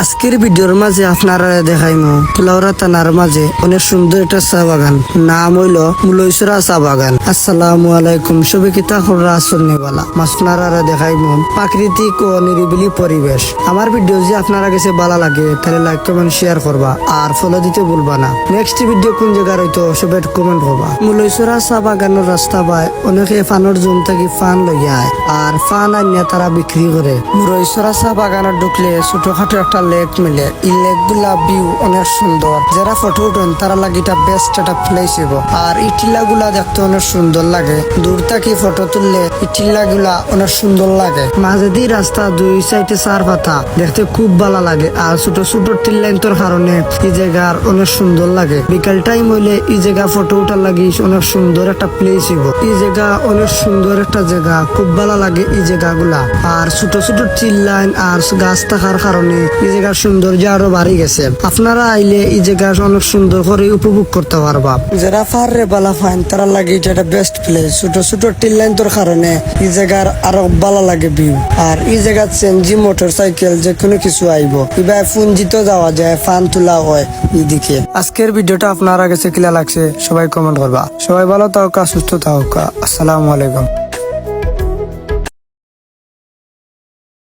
আজকের ভিডিওর মাঝে আপনারা দেখাইমু ফুলাউড়া থানার মাঝে অনেক সুন্দর একটা চা বাগান, নাম হইল মুলইছড়া চা বাগান। আসসালামু আলাইকুম, সবে কিতা খবর আসনিবালা আপনারা দেখাইমু প্রাকৃতিক ও নিরিবিলি পরিবেশ। আমার ভিডিও যে আপনারা কাছে ভালো লাগে তাহলে লাইক কমেন্ট শেয়ার করবা আর ফলো দিতে ভুলবা না। নেক্সট ভিডিও কোন জায়গার হইতো সবে কমেন্ট করবা। মুলইছড়া চা বাগানের রাস্তা পায় অনেকে ফানোর জোন থেকে ফান লইয়া আয় আর ফান আনিয়া তারা বিক্রি করে। মুলইছড়া চা বাগানে ঢুকলে ছোটখাটো একটা লেক মিলে, এই লেক গুলা ভিউ অনেক সুন্দর। যারা ফটো উঠেন তারা লাগে এটা বেস্ট একটা প্লেস হইব। আর এই টিলা গুলা দেখতে অনেক সুন্দর লাগে, দূর থেকে ফটো তুললে এই টিলা গুলা অনেক সুন্দর লাগে। মাঝে দিয়ে রাস্তা দুই সাইডে চার পাতা দেখতে খুব ভালো লাগে। আর ছোট ছোট টিলাইন্তর কারণে এই জায়গার অনেক সুন্দর লাগে। বিকাল টাইম হইলে এই জায়গা ফটো উঠার লাগি অনেক সুন্দর একটা প্লেস হইব। এই জায়গা অনেক সুন্দর একটা জায়গা, খুব ভালো লাগে এই জায়গা গুলা। আর ছোট ছোট টিলাইন আর গাছ থাকার কারণে এই জায়গার সৌন্দর্য আরো বাড়ি গেছে। আপনারা আইলে এই জায়গা অনেক সুন্দর করে উপভোগ করতে পারবা। যারা পাহাড়ে বালা ফাইন তারা লাগে এটা একটা বেস্ট প্লেস। ছোট ছোট টিলাইন তোর কারণে এই জায়গার আরো ভালো লাগে ভিউ। আর এই জায়গা চেঞ্জি মোটর সাইকেল যে কোনো কিছু আইব, এবার ফুঞ্জিতে যাওয়া যায়, ফান তোলা হয় এইদিকে। আজকের ভিডিওটা আপনারা কাছে কিলা লাগছে সবাই কমেন্ট করবা। সবাই ভালো থাকা, সুস্থ থাকা। আসসালামু আলাইকুম।